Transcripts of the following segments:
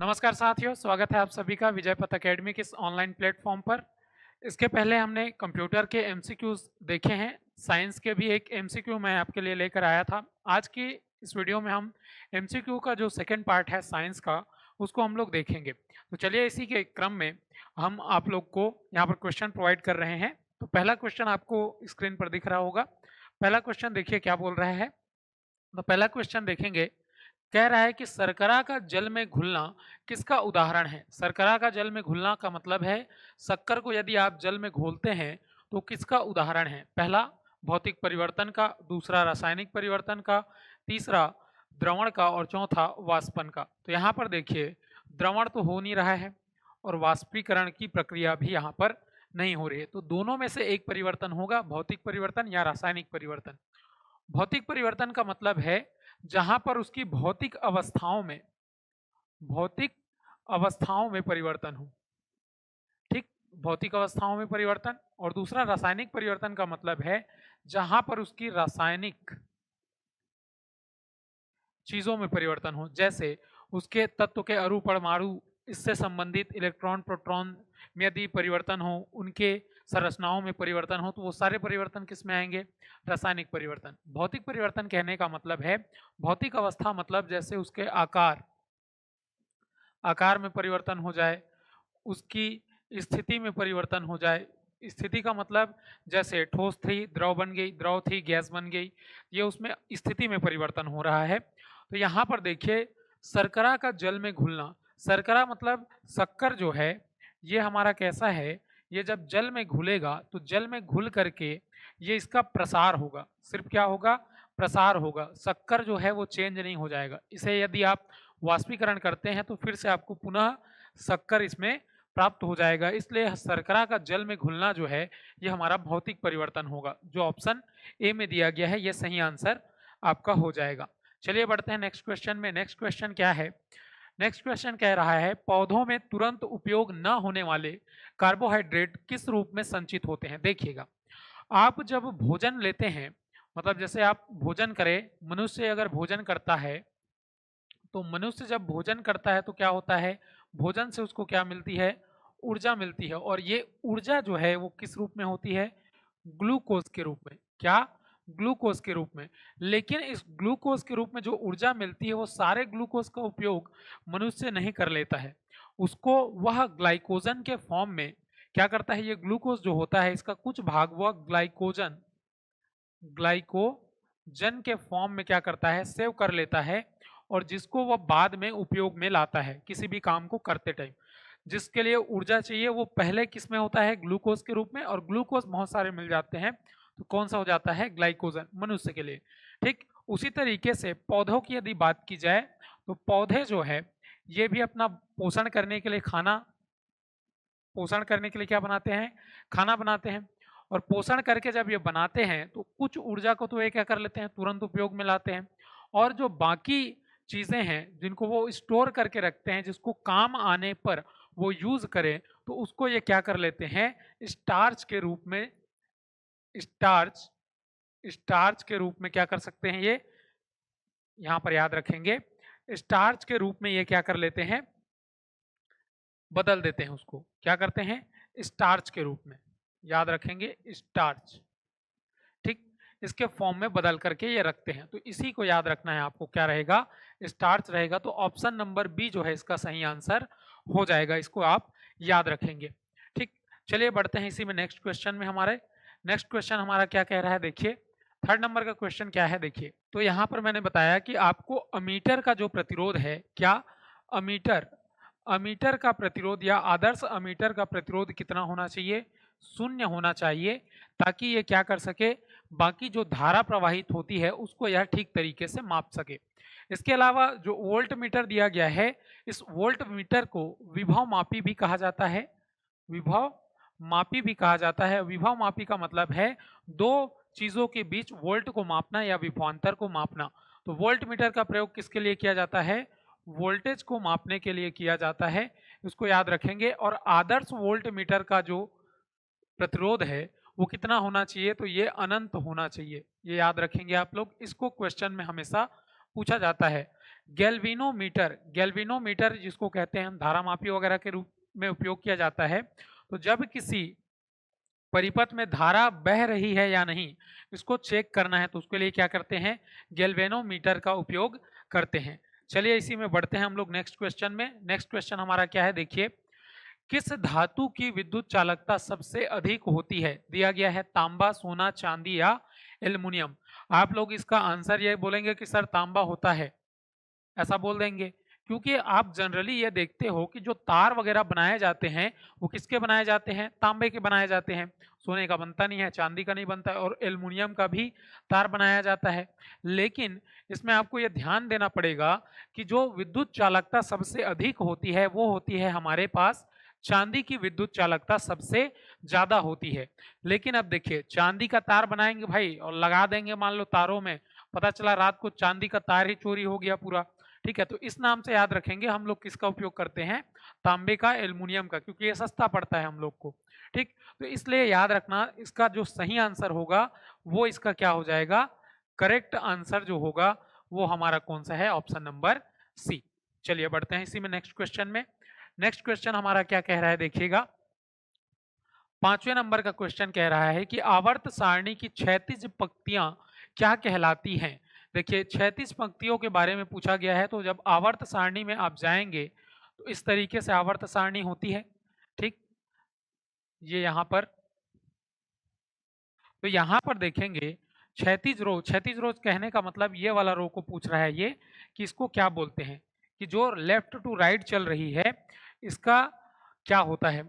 नमस्कार साथियों, स्वागत है आप सभी का विजय पथ अकेडमी के इस ऑनलाइन प्लेटफॉर्म पर। इसके पहले हमने कंप्यूटर के एमसीक्यूज देखे हैं। साइंस के भी एक एमसीक्यू मैं आपके लिए लेकर आया था। आज की इस वीडियो में हम एमसीक्यू का जो सेकंड पार्ट है साइंस का, उसको हम लोग देखेंगे। तो चलिए इसी के क्रम में हम आप लोग को यहाँ पर क्वेश्चन प्रोवाइड कर रहे हैं। तो पहला क्वेश्चन आपको स्क्रीन पर दिख रहा होगा। पहला क्वेश्चन देखिए क्या बोल रहा है। तो पहला क्वेश्चन देखेंगे, कह रहा है कि शर्करा का जल में घुलना किसका उदाहरण है। शर्करा का जल में घुलना का मतलब है शक्कर को यदि आप जल में घोलते हैं तो किसका उदाहरण है। पहला भौतिक परिवर्तन का, दूसरा रासायनिक परिवर्तन का, तीसरा द्रवण का और चौथा वाष्पन का। तो यहाँ पर देखिए द्रवण तो हो नहीं रहा है और वाष्पीकरण की प्रक्रिया भी यहाँ पर नहीं हो रही है। तो दोनों में से एक परिवर्तन होगा, भौतिक परिवर्तन या रासायनिक परिवर्तन। भौतिक परिवर्तन का मतलब है जहां पर उसकी भौतिक अवस्थाओं में परिवर्तन हो। ठीक, भौतिक अवस्थाओं में परिवर्तन। और दूसरा रासायनिक परिवर्तन का मतलब है जहां पर उसकी रासायनिक चीजों में परिवर्तन हो, जैसे उसके तत्व के अणु परमाणु, इससे संबंधित इलेक्ट्रॉन प्रोटॉन में यदि परिवर्तन हो, उनके संरचनाओं में परिवर्तन हो, तो वो सारे परिवर्तन किस में आएंगे, रासायनिक परिवर्तन। भौतिक परिवर्तन कहने का मतलब है भौतिक अवस्था, मतलब जैसे उसके आकार में परिवर्तन हो जाए, उसकी स्थिति में परिवर्तन हो जाए। स्थिति का मतलब जैसे ठोस थी द्रव बन गई, द्रव थी गैस बन गई, ये उसमें स्थिति में परिवर्तन हो रहा है। तो यहाँ पर देखिए शर्करा का जल में घुलना, शर्करा मतलब शक्कर जो है ये हमारा कैसा है, ये जब जल में घुलेगा तो जल में घुल करके ये इसका प्रसार होगा। सिर्फ क्या होगा, प्रसार होगा। शक्कर जो है वो चेंज नहीं हो जाएगा। इसे यदि आप वाष्पीकरण करते हैं तो फिर से आपको पुनः शक्कर इसमें प्राप्त हो जाएगा। इसलिए शर्करा का जल में घुलना जो है ये हमारा भौतिक परिवर्तन होगा। जो ऑप्शन ए में दिया गया है ये सही आंसर आपका हो जाएगा। चलिए बढ़ते हैं नेक्स्ट क्वेश्चन में। नेक्स्ट क्वेश्चन क्या है, नेक्स्ट क्वेश्चन कह रहा है पौधों में तुरंत उपयोग न होने वाले कार्बोहाइड्रेट किस रूप में संचित होते हैं। देखिएगा, आप जब भोजन लेते हैं, मतलब जैसे आप भोजन करें, मनुष्य अगर भोजन करता है तो मनुष्य जब भोजन करता है तो क्या होता है, भोजन से उसको क्या मिलती है, ऊर्जा मिलती है। और ये ऊर्जा जो है वो किस रूप में होती है, ग्लूकोज के रूप में। क्या, ग्लूकोज के रूप में। लेकिन इस ग्लूकोज के रूप में जो ऊर्जा मिलती है वो सारे ग्लूकोज का उपयोग मनुष्य नहीं कर लेता है। उसको वह ग्लाइकोजन के फॉर्म में क्या करता है, ये ग्लूकोज जो होता है इसका कुछ भाग वह ग्लाइकोजन के फॉर्म में क्या करता है, सेव कर लेता है, और जिसको वह बाद में उपयोग में लाता है किसी भी काम को करते टाइम। जिसके लिए ऊर्जा चाहिए वो पहले किस में होता है, ग्लूकोज के रूप में, और ग्लूकोज बहुत सारे मिल जाते हैं तो कौन सा हो जाता है, ग्लाइकोजन, मनुष्य के लिए। ठीक, उसी तरीके से पौधों की यदि बात की जाए तो पौधे जो है ये भी अपना पोषण करने के लिए क्या बनाते हैं, खाना बनाते हैं। और पोषण करके जब ये बनाते हैं तो कुछ ऊर्जा को तो ये क्या कर लेते हैं, तुरंत उपयोग में लाते हैं। और जो बाकी चीजें हैं जिनको वो स्टोर करके रखते हैं, जिसको काम आने पर वो यूज करें, तो उसको ये क्या कर लेते हैं, स्टार्च के रूप में, स्टार्च स्टार्च के रूप में क्या कर सकते हैं, ये यहां पर याद रखेंगे, स्टार्च के रूप में ये क्या कर लेते हैं, बदल देते हैं। उसको क्या करते हैं, स्टार्च के रूप में, याद रखेंगे, स्टार्च। ठीक, इसके फॉर्म में बदल करके ये रखते हैं। तो इसी को याद रखना है आपको, क्या रहेगा, स्टार्च रहेगा। तो ऑप्शन नंबर बी जो है इसका सही आंसर हो जाएगा, इसको आप याद रखेंगे। ठीक, चलिए बढ़ते हैं इसी में नेक्स्ट क्वेश्चन में। हमारे नेक्स्ट क्वेश्चन हमारा क्या कह रहा है, देखिए थर्ड नंबर का क्वेश्चन क्या है। देखिए, तो यहाँ पर मैंने बताया कि आपको अमीटर का जो प्रतिरोध है, क्या, अमीटर अमीटर का प्रतिरोध या आदर्श अमीटर का प्रतिरोध कितना होना चाहिए, शून्य होना चाहिए, ताकि ये क्या कर सके, बाकी जो धारा प्रवाहित होती है उसको यह ठीक तरीके से माप सके। इसके अलावा जो वोल्ट मीटर दिया गया है, इस वोल्ट मीटर को विभव मापी भी कहा जाता है। विभव मापी भी कहा जाता है। विभव मापी का मतलब है दो चीजों के बीच वोल्ट को मापना या विभवांतर को मापना। तो वोल्ट मीटर का प्रयोग किसके लिए किया जाता है, वोल्टेज को मापने के लिए किया जाता है, इसको याद रखेंगे। और आदर्श वोल्ट मीटर का जो प्रतिरोध है वो कितना होना चाहिए, तो ये अनंत होना चाहिए, ये याद रखेंगे आप लोग। इसको क्वेश्चन में हमेशा पूछा जाता है। गैल्वेनोमीटर, गैल्वेनोमीटर जिसको कहते हैं हम धारामापी वगैरह के रूप में उपयोग किया जाता है। तो जब किसी परिपथ में धारा बह रही है या नहीं, इसको चेक करना है, तो उसके लिए क्या करते हैं, गैल्वेनोमीटर का उपयोग करते हैं। चलिए इसी में बढ़ते हैं हम लोग नेक्स्ट क्वेश्चन में। नेक्स्ट क्वेश्चन हमारा क्या है, देखिए, किस धातु की विद्युत चालकता सबसे अधिक होती है? दिया गया है तांबा, सोना, चांदी या एल्युमिनियम। आप लोग इसका आंसर ये बोलेंगे कि सर तांबा होता है, ऐसा बोल देंगे, क्योंकि आप जनरली ये देखते हो कि जो तार वगैरह बनाए जाते हैं वो किसके बनाए जाते हैं, तांबे के बनाए जाते हैं। सोने का बनता नहीं है, चांदी का नहीं बनता है, और एल्युमिनियम का भी तार बनाया जाता है। लेकिन इसमें आपको ये ध्यान देना पड़ेगा कि जो विद्युत चालकता सबसे अधिक होती है वो होती है हमारे पास चांदी की विद्युत चालकता सबसे ज्यादा होती है। लेकिन अब देखिए, चांदी का तार बनाएंगे भाई और लगा देंगे मान लो तारों में, पता चला रात को चांदी का तार ही चोरी हो गया पूरा। ठीक है, तो इस नाम से याद रखेंगे हम लोग किसका उपयोग करते हैं, तांबे का, एल्युमिनियम का, क्योंकि ये सस्ता पड़ता है हम लोग को। ठीक, तो इसलिए याद रखना इसका जो सही आंसर होगा वो इसका क्या हो जाएगा, करेक्ट आंसर जो होगा वो हमारा कौन सा है, ऑप्शन नंबर सी। चलिए बढ़ते हैं इसी में नेक्स्ट क्वेश्चन में। नेक्स्ट क्वेश्चन हमारा क्या कह रहा है, देखिएगा, 5वें नंबर का क्वेश्चन कह रहा है कि आवर्त सारणी की क्षैतिज पंक्तियां क्या कहलाती हैं? देखिए, क्षैतिज पंक्तियों के बारे में पूछा गया है। तो जब आवर्त सारणी में आप जाएंगे तो इस तरीके से आवर्त सारणी होती है। ठीक, ये यहां पर, तो यहां पर देखेंगे क्षैतिज रो कहने का मतलब ये वाला रो को पूछ रहा है ये, कि इसको क्या बोलते हैं, कि जो लेफ्ट टू राइट चल रही है इसका क्या होता है।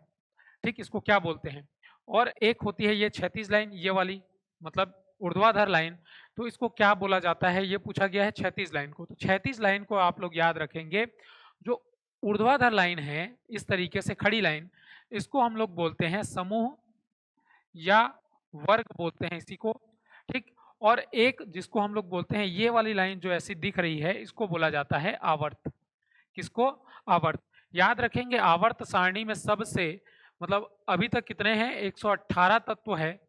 ठीक, इसको क्या बोलते हैं। और एक होती है ये क्षैतिज लाइन, ये वाली, मतलब ऊर्ध्वाधर लाइन, तो इसको क्या बोला जाता है, ये पूछा गया है क्षैतिज लाइन को। तो क्षैतिज लाइन को आप लोग याद रखेंगे, जो ऊर्ध्वाधर लाइन है इस तरीके से खड़ी लाइन, इसको हम लोग बोलते हैं समूह या वर्ग बोलते हैं इसी को। ठीक, और एक जिसको हम लोग बोलते हैं ये वाली लाइन जो ऐसी दिख रही है, इसको बोला जाता है आवर्त। किसको, आवर्त। याद रखेंगे आवर्त सारणी में सबसे, मतलब अभी तक कितने हैं, 118 तत्व है,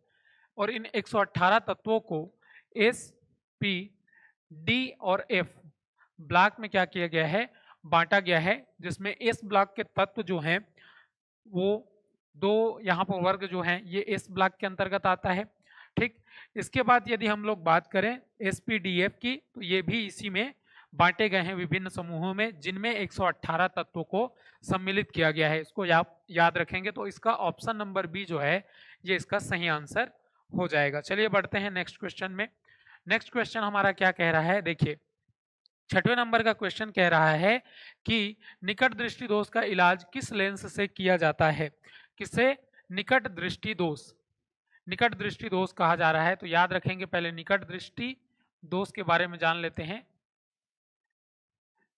और इन 118 तत्वों को एस, पी, डी और एफ ब्लॉक में क्या किया गया है, बांटा गया है, जिसमें एस ब्लॉक के तत्व जो हैं वो दो, यहाँ पर वर्ग जो हैं ये एस ब्लॉक के अंतर्गत आता है। ठीक, इसके बाद यदि हम लोग बात करें एस पी डी एफ की, तो ये भी इसी में बांटे गए हैं विभिन्न समूहों में, जिनमें 118 तत्वों को सम्मिलित किया गया है। इसको याद रखेंगे तो इसका ऑप्शन नंबर बी जो है ये इसका सही आंसर हो जाएगा। चलिए बढ़ते हैं नेक्स्ट क्वेश्चन में। नेक्स्ट क्वेश्चन हमारा क्या कह रहा है, देखिए, 6वें नंबर का क्वेश्चन कह रहा है कि निकट दृष्टि दोष का इलाज किस लेंस से किया जाता है? किसे, निकट दृष्टि दोष, निकट दृष्टि दोष कहा जा रहा है। तो याद रखेंगे पहले निकट दृष्टि दोष के बारे में जान लेते हैं।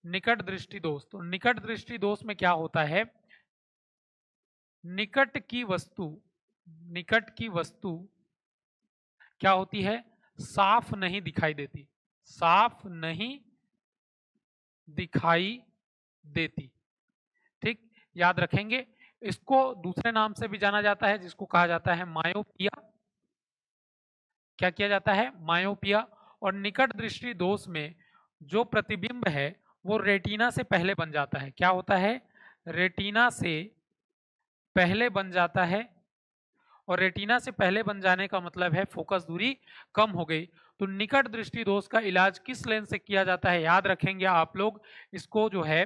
निकट दृष्टि दोष, तो निकट दृष्टि दोष में क्या होता है, निकट की वस्तु, निकट की वस्तु क्या होती है, साफ नहीं दिखाई देती, साफ नहीं दिखाई देती। ठीक, याद रखेंगे। इसको दूसरे नाम से भी जाना जाता है जिसको कहा जाता है मायोपिया। क्या किया जाता है, मायोपिया। और निकट दृष्टि दोष में जो प्रतिबिंब है वो रेटिना से पहले बन जाता है। क्या होता है, रेटिना से पहले बन जाता है, और रेटिना से पहले बन जाने का मतलब है फोकस दूरी कम हो गई। तो निकट दृष्टि दोष का इलाज किस लेंस से किया जाता है, याद रखेंगे आप लोग, इसको जो है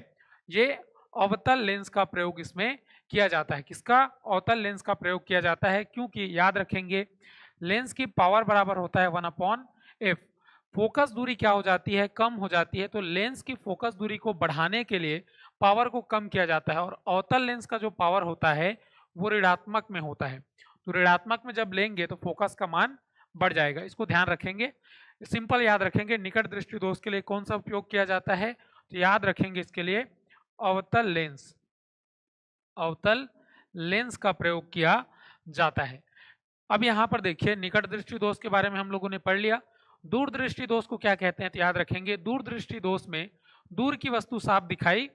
ये अवतल लेंस का प्रयोग इसमें किया जाता है। किसका, अवतल लेंस का प्रयोग किया जाता है, क्योंकि याद रखेंगे लेंस की पावर बराबर होता है 1/f। फोकस दूरी क्या हो जाती है, कम हो जाती है, तो लेंस की फोकस दूरी को बढ़ाने के लिए पावर को कम किया जाता है। और अवतल लेंस का जो पावर होता है वो ऋणात्मक में होता है। तो ऋणात्मक में जब लेंगे तो फोकस का मान बढ़ जाएगा, इसको ध्यान रखेंगे। सिंपल याद रखेंगे निकट दृष्टि दोष के लिए कौन सा उपयोग किया जाता है, तो याद रखेंगे इसके लिए अवतल लेंस, अवतल लेंस का प्रयोग किया जाता है। अब यहाँ पर देखिए निकट दृष्टि दोष के बारे में हम लोगों ने पढ़ लिया। दूरदृष्टि दोष को क्या कहते हैं, तो याद रखेंगे दूरदृष्टि दोष में दूर की वस्तु साफ दिखाई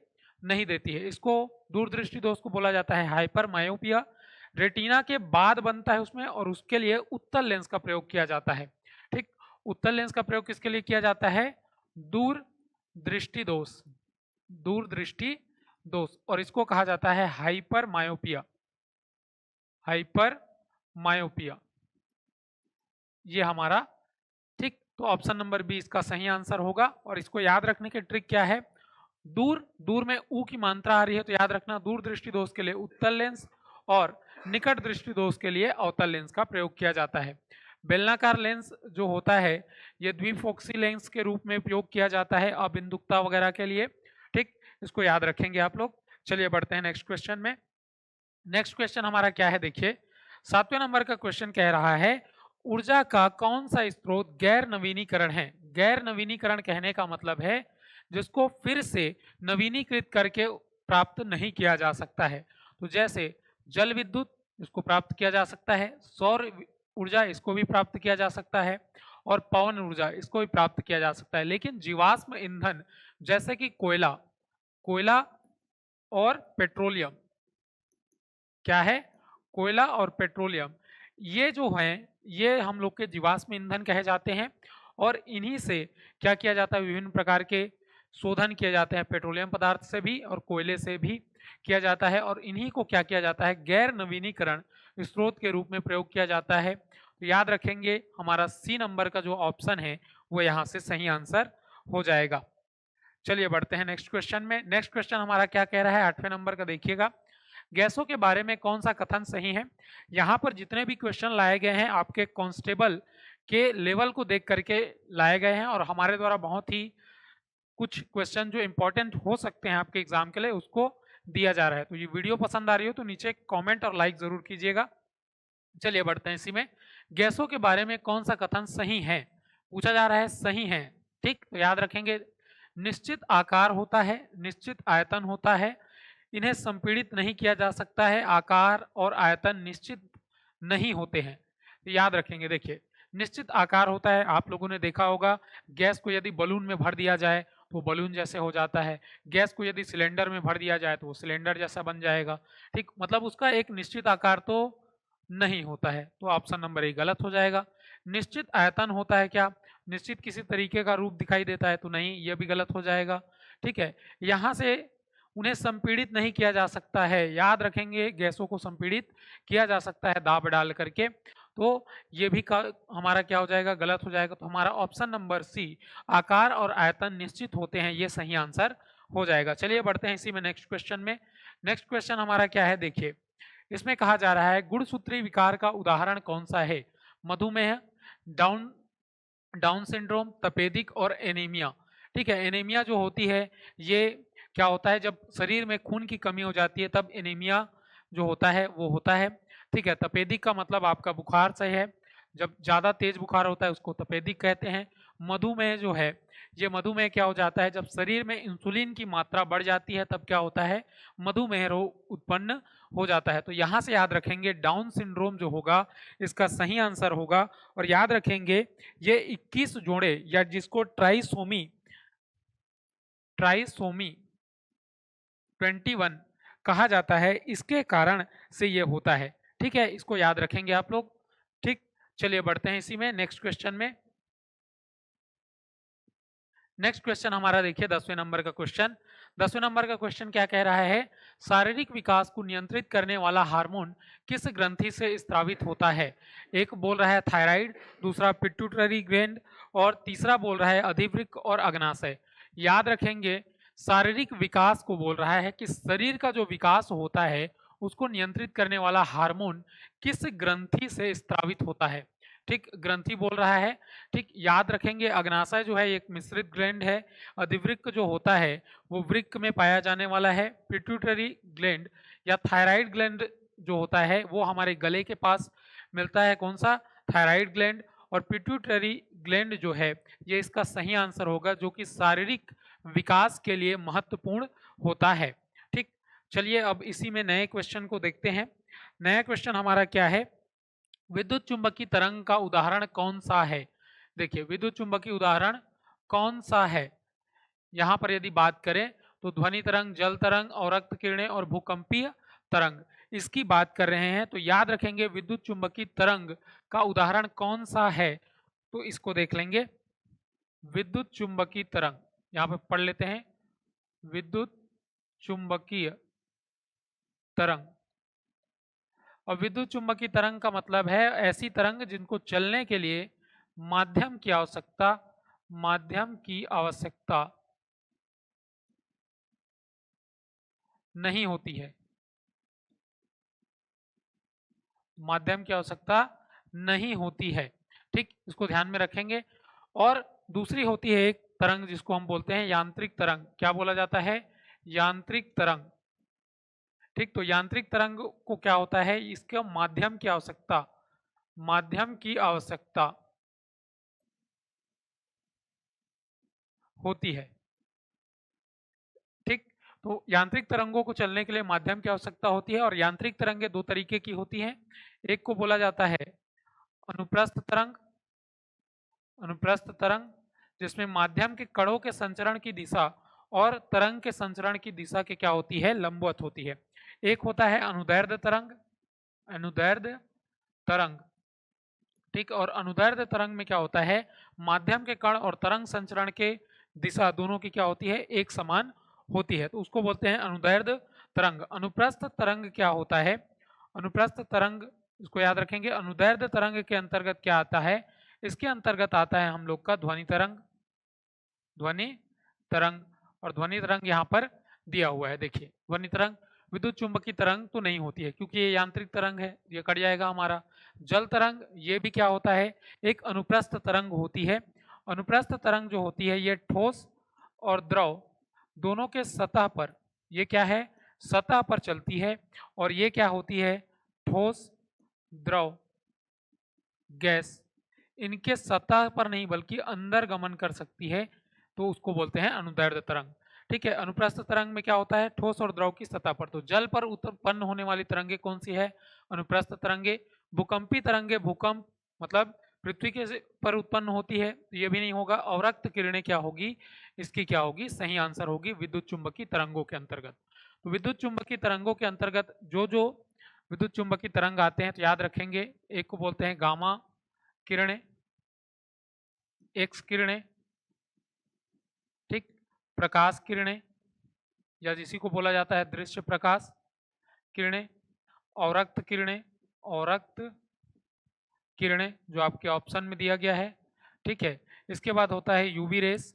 नहीं देती है, इसको दूरदृष्टि दोष को बोला जाता है हाइपर मायोपिया। रेटिना के बाद बनता है उसमें, और उसके लिए उत्तल लेंस का प्रयोग किया जाता है। ठीक, उत्तल लेंस का प्रयोग किसके लिए किया जाता है, दूर दृष्टि दोष, दूरदृष्टि दोष, और इसको कहा जाता है हाइपर मायोपिया, हाइपर मायोपिया, ये हमारा, ठीक। तो ऑप्शन नंबर बी इसका सही आंसर होगा। और इसको याद रखने की ट्रिक क्या है, दूर, दूर में ऊ की मात्रा आ रही है तो याद रखना दूर दृष्टि दोष के लिए उत्तल लेंस और निकट दृष्टि दोष के लिए अवतल लेंस का प्रयोग किया जाता है। बेलनाकार लेंस जो होता है ये द्विफोक्सी लेंस के रूप में उपयोग किया जाता है अबिंदुकता वगैरह के लिए, ठीक। इसको याद रखेंगे आप लोग। चलिए बढ़ते हैं नेक्स्ट क्वेश्चन में। नेक्स्ट क्वेश्चन हमारा क्या है, देखिए 7वें नंबर का क्वेश्चन कह रहा है ऊर्जा का कौन सा स्रोत गैर नवीनीकरण है। गैर नवीनीकरण कहने का मतलब है जिसको फिर से नवीनीकृत करके प्राप्त नहीं किया जा सकता है। तो जैसे जल विद्युत, इसको प्राप्त किया जा सकता है, सौर ऊर्जा इसको भी प्राप्त किया जा सकता है, और पवन ऊर्जा इसको भी प्राप्त किया जा सकता है। लेकिन जीवाश्म ईंधन जैसे कि कोयला, कोयला और पेट्रोलियम, क्या है, कोयला और पेट्रोलियम, ये जो हैं ये हम लोग के जीवाश्म ईंधन कहे जाते हैं। और इन्हीं से क्या किया जाता है, विभिन्न प्रकार के शोधन किए जाते हैं, पेट्रोलियम पदार्थ से भी और कोयले से भी किया जाता है। और इन्हीं को क्या किया जाता है, गैर नवीनीकरण स्रोत के रूप में प्रयोग किया जाता है। तो याद रखेंगे हमारा सी नंबर का जो ऑप्शन है वो यहाँ से सही आंसर हो जाएगा। चलिए बढ़ते हैं नेक्स्ट क्वेश्चन में। नेक्स्ट क्वेश्चन हमारा क्या कह रहा है, 8वें नंबर का देखिएगा, गैसों के बारे में कौन सा कथन सही है। यहाँ पर जितने भी क्वेश्चन लाए गए हैं आपके कांस्टेबल के लेवल को देख करके लाए गए हैं, और हमारे द्वारा बहुत ही कुछ क्वेश्चन जो इंपॉर्टेंट हो सकते हैं आपके एग्जाम के लिए उसको दिया जा रहा है। तो ये वीडियो पसंद आ रही हो तो नीचे कमेंट और लाइक जरूर कीजिएगा। चलिए बढ़ते हैं इसी में, गैसों के बारे में कौन सा कथन सही है, पूछा जा रहा है, सही है, ठीक। तो याद रखेंगे निश्चित आकार होता है, निश्चित आयतन होता है, इन्हें संपीड़ित नहीं किया जा सकता है, आकार और आयतन निश्चित नहीं होते हैं। तो याद रखेंगे, देखिए निश्चित आकार होता है, आप लोगों ने देखा होगा गैस को यदि बलून में भर दिया जाए तो बलून जैसे हो जाता है, गैस को यदि सिलेंडर में भर दिया जाए तो वो सिलेंडर जैसा बन जाएगा, ठीक। मतलब उसका एक निश्चित आकार तो नहीं होता है, तो ऑप्शन नंबर ए गलत हो जाएगा। निश्चित आयतन होता है क्या, निश्चित किसी तरीके का रूप दिखाई देता है तो नहीं, यह भी गलत हो जाएगा, ठीक है। यहाँ से उन्हें संपीड़ित नहीं किया जा सकता है, याद रखेंगे गैसों को संपीड़ित किया जा सकता है दाब डाल करके, तो ये भी हमारा क्या हो जाएगा, गलत हो जाएगा। तो हमारा ऑप्शन नंबर सी आकार और आयतन निश्चित होते हैं, ये सही आंसर हो जाएगा। चलिए बढ़ते हैं इसी में नेक्स्ट क्वेश्चन में। नेक्स्ट क्वेश्चन हमारा क्या है, देखिए इसमें कहा जा रहा है गुणसूत्री विकार का उदाहरण कौन सा है। मधुमेह, डाउन डाउन सिंड्रोम, तपेदिक और एनीमिया, ठीक है। एनीमिया जो होती है ये क्या होता है, जब शरीर में खून की कमी हो जाती है तब एनीमिया जो होता है वो होता है, ठीक है। तपेदिक का मतलब आपका बुखार से है, जब ज्यादा तेज बुखार होता है उसको तपेदिक कहते हैं। मधुमेह जो है, ये मधुमेह क्या हो जाता है, जब शरीर में इंसुलिन की मात्रा बढ़ जाती है तब क्या होता है, मधुमेह रोग उत्पन्न हो जाता है। तो यहाँ से याद रखेंगे डाउन सिंड्रोम जो होगा इसका सही आंसर होगा। और याद रखेंगे ये 21 जोड़े या जिसको ट्राइसोमी ट्राइसोमी 21 कहा जाता है, इसके कारण से ये होता है, ठीक है। इसको याद रखेंगे आप लोग, ठीक। चलिए बढ़ते हैं इसी में नेक्स्ट क्वेश्चन में। नेक्स्ट क्वेश्चन हमारा देखिए 10वें नंबर का क्वेश्चन। 10वें नंबर का क्वेश्चन क्या कह रहा है, शारीरिक विकास को नियंत्रित करने वाला हार्मोन किस ग्रंथि से स्रावित होता है। एक बोल रहा है थायराइड, दूसरा पिट्यूटरी ग्लैंड, और तीसरा बोल रहा है अधिवृक्क और अग्नाशय। याद रखेंगे शारीरिक विकास को बोल रहा है कि शरीर का जो विकास होता है उसको नियंत्रित करने वाला हार्मोन किस ग्रंथि से स्रावित होता है, ठीक। ग्रंथि बोल रहा है, ठीक। याद रखेंगे अग्नाशय जो है एक मिश्रित ग्लैंड है, अधिवृक्क जो होता है वो वृक्क में पाया जाने वाला है, पिट्यूटरी ग्लैंड या थायराइड ग्लैंड जो होता है वो हमारे गले के पास मिलता है, कौन सा, थायराइड ग्लैंड। और पिट्यूटरी ग्लैंड जो है ये इसका सही आंसर होगा, जो कि शारीरिक विकास के लिए महत्वपूर्ण होता है, ठीक। चलिए अब इसी में नए क्वेश्चन को देखते हैं। नया क्वेश्चन हमारा क्या है, विद्युत चुंबकीय तरंग का उदाहरण कौन सा है। देखिए विद्युत चुंबकीय उदाहरण कौन सा है, यहाँ पर यदि बात करें तो ध्वनि तरंग, जल तरंग और रक्त किरणें और भूकंपीय तरंग, इसकी बात कर रहे हैं। तो याद रखेंगे विद्युत चुंबकीय तरंग का उदाहरण कौन सा है, तो इसको देख लेंगे। विद्युत चुंबकीय तरंग, यहाँ पे पढ़ लेते हैं, विद्युत चुंबकीय तरंग। और विद्युत चुंबकीय तरंग का मतलब है ऐसी तरंग जिनको चलने के लिए माध्यम की आवश्यकता नहीं होती है, माध्यम की आवश्यकता नहीं होती है। ठीक, इसको ध्यान में रखेंगे। और दूसरी होती है एक तरंग जिसको हम बोलते हैं यांत्रिक तरंग। क्या बोला जाता है? यांत्रिक तरंग। ठीक, तो यांत्रिक तरंग को क्या होता है, इसके माध्यम की आवश्यकता होती है। ठीक, तो यांत्रिक तरंगों को चलने के लिए माध्यम की आवश्यकता होती है। और यांत्रिक तरंगें दो तरीके की होती हैं। एक को बोला जाता है अनुप्रस्थ तरंग, अनुप्रस्थ तरंग जिसमें माध्यम के कणों के संचरण की दिशा और तरंग के संचरण की दिशा के क्या होती है, लंबवत होती है। एक होता है अनुदैर्ध्य तरंग, अनुदैर्ध्य तरंग। ठीक, और अनुदैर्ध्य तरंग में क्या होता है, माध्यम के कण और तरंग संचरण के दिशा दोनों की क्या होती है, एक समान होती है, तो उसको बोलते हैं अनुदैर्ध्य तरंग। अनुप्रस्थ तरंग क्या होता है, अनुप्रस्थ तरंग, इसको याद रखेंगे, अनुदैर्ध्य तरंग के अंतर्गत क्या आता है, इसके अंतर्गत आता है हम लोग का ध्वनि तरंग, ध्वनि तरंग। और ध्वनि तरंग यहाँ पर दिया हुआ है, देखिए ध्वनि तरंग। विद्युत चुंबकीय तरंग तो नहीं होती है क्योंकि ये यांत्रिक तरंग है, ये कट जाएगा हमारा। जल तरंग, ये भी क्या होता है, एक अनुप्रस्थ तरंग होती है। अनुप्रस्थ तरंग जो होती है ये ठोस और द्रव दोनों के सतह पर, ये क्या है, सतह पर चलती है। और ये क्या होती है, ठोस, द्रव, गैस, इनके सतह पर नहीं बल्कि अंदर गमन कर सकती है, तो उसको बोलते हैं अनुदैर्ध्य तरंग। ठीक है, अनुप्रस्थ तरंग में क्या होता है, ठोस और द्रव की सतह पर। तो जल पर उत्पन्न होने वाली तरंगे कौन सी है, अनुप्रस्थ तरंगे। भूकंपी तरंगे, भूकंप मतलब पृथ्वी के पर उत्पन्न होती है, तो ये भी नहीं होगा। अवरक्त किरणें क्या होगी, इसकी क्या होगी, सही आंसर होगी विद्युत चुंबकीय तरंगों के अंतर्गत। तो विद्युत चुंबकीय तरंगों के अंतर्गत जो जो विद्युत चुंबकीय तरंग आते हैं तो याद रखेंगे, एक को बोलते हैं गामा किरणें, एक्स किरणें, ठीक, प्रकाश किरणें या जिसी को बोला जाता है दृश्य प्रकाश किरणें, अवरक्त किरणें, अवरक्त किरणें जो आपके ऑप्शन में दिया गया है। ठीक है, इसके बाद होता है यूवी रेस,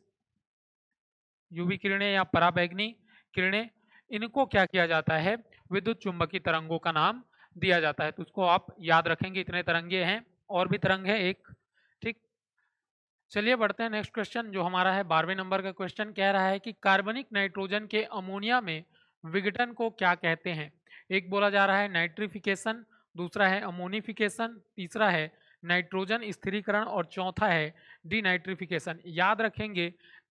यूवी किरणें या पराबैंगनी किरणें। इनको क्या किया जाता है, विद्युत चुंबकीय तरंगों का नाम दिया जाता है। तो उसको आप याद रखेंगे, इतने तरंगे हैं, और भी तरंग है एक। ठीक, चलिए बढ़ते हैं नेक्स्ट क्वेश्चन जो हमारा है 12वें नंबर का क्वेश्चन। कह रहा है कि कार्बनिक नाइट्रोजन के अमोनिया में विघटन को क्या कहते हैं। एक बोला जा रहा है नाइट्रिफिकेशन, दूसरा है अमोनिफिकेशन, तीसरा है नाइट्रोजन स्थिरीकरण और चौथा है डीनाइट्रिफिकेशन। याद रखेंगे,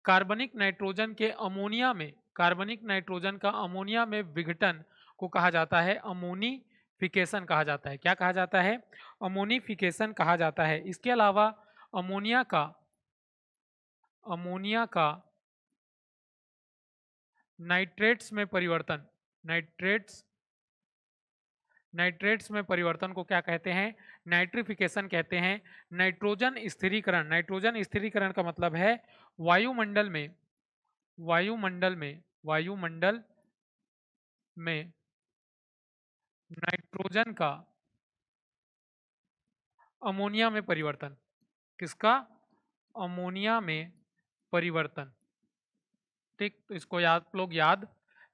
कार्बनिक नाइट्रोजन के अमोनिया में, कार्बनिक नाइट्रोजन का अमोनिया में विघटन को कहा जाता है अमोनिफिकेशन कहा जाता है। क्या कहा जाता है, अमोनिफिकेशन कहा जाता है। इसके अलावा अमोनिया का नाइट्रेट्स में परिवर्तन, नाइट्रेट्स में परिवर्तन को क्या कहते हैं, नाइट्रिफिकेशन कहते हैं। नाइट्रोजन स्थिरीकरण, नाइट्रोजन स्थिरीकरण का मतलब है वायुमंडल में नाइट्रोजन का अमोनिया में परिवर्तन। किसका, अमोनिया में परिवर्तन। ठीक, तो इसको आप लोग याद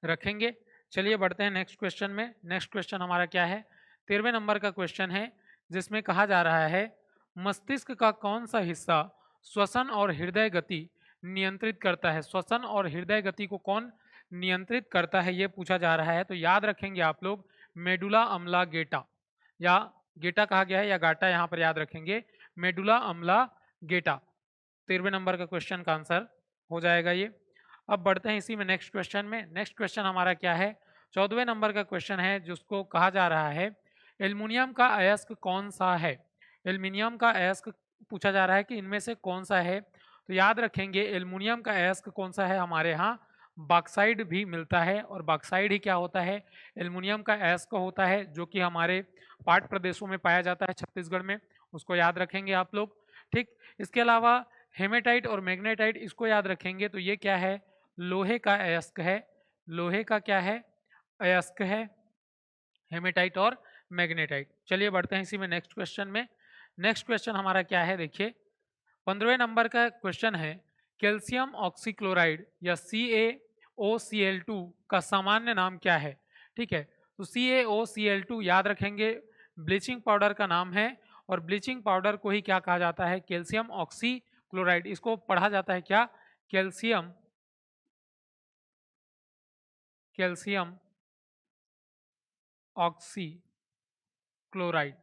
रखेंगे। चलिए बढ़ते हैं नेक्स्ट क्वेश्चन में। नेक्स्ट क्वेश्चन हमारा क्या है, 13वें नंबर का क्वेश्चन है, जिसमें कहा जा रहा है मस्तिष्क का कौन सा हिस्सा श्वसन और हृदय गति नियंत्रित करता है। श्वसन और हृदय गति को कौन नियंत्रित करता है, ये पूछा जा रहा है। तो याद रखेंगे आप लोग, मेडुला अम्ला गेटा, या गेटा कहा गया है या गाटा, यहाँ पर याद रखेंगे मेडुला अम्ला गेटा। 13वें नंबर का क्वेश्चन का आंसर हो जाएगा ये। अब बढ़ते हैं इसी में नेक्स्ट क्वेश्चन में। नेक्स्ट क्वेश्चन हमारा क्या है, 14वें नंबर का क्वेश्चन है, जिसको कहा जा रहा है एल्युमिनियम का अयस्क कौन सा है। एल्युमिनियम का अयस्क पूछा जा रहा है कि इनमें से कौन सा है। तो याद रखेंगे, एल्युमिनियम का अयस्क कौन सा है, हमारे यहाँ बॉक्साइड भी मिलता है। और बॉक्साइड ही क्या होता है, एल्युमिनियम का अयस्क होता है, जो कि हमारे पाट प्रदेशों में पाया जाता है, छत्तीसगढ़ में। उसको याद रखेंगे आप लोग। ठीक, इसके अलावा हेमेटाइट और मैग्नेटाइट इसको याद रखेंगे तो ये क्या है, लोहे का अयस्क है, लोहे का क्या है, अयस्क है, हेमेटाइट और मैग्नेटाइट। चलिए बढ़ते हैं इसी में नेक्स्ट क्वेश्चन में। नेक्स्ट क्वेश्चन हमारा क्या है, देखिए 15वें नंबर का क्वेश्चन है, कैल्शियम ऑक्सीक्लोराइड या CaOCl2 का सामान्य नाम क्या है। ठीक है, तो CaOCl2 याद रखेंगे ब्लीचिंग पाउडर का नाम है, और ब्लीचिंग पाउडर को ही क्या कहा जाता है, कैल्शियम ऑक्सीक्लोराइड। इसको पढ़ा जाता है क्या, कैल्शियम ऑक्सीक्लोराइड।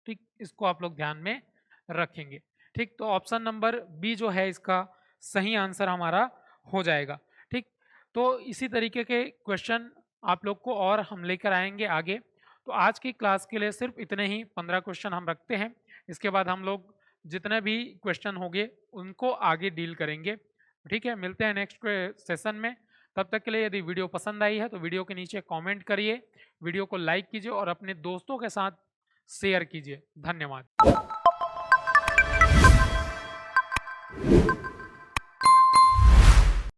ठीक, इसको आप लोग ध्यान में रखेंगे। ठीक, तो ऑप्शन नंबर बी जो है इसका सही आंसर हमारा हो जाएगा। ठीक, तो इसी तरीके के क्वेश्चन आप लोग को और हम लेकर आएंगे आगे। तो आज की क्लास के लिए सिर्फ इतने ही 15 क्वेश्चन हम रखते हैं। इसके बाद हम लोग जितने भी क्वेश्चन होंगे उनको आगे डील करेंगे। ठीक है, मिलते हैं नेक्स्ट सेशन में। तब तक के लिए यदि वीडियो पसंद आई है तो वीडियो के नीचे कमेंट करिए, वीडियो को लाइक कीजिए और अपने दोस्तों के साथ शेयर कीजिए। धन्यवाद।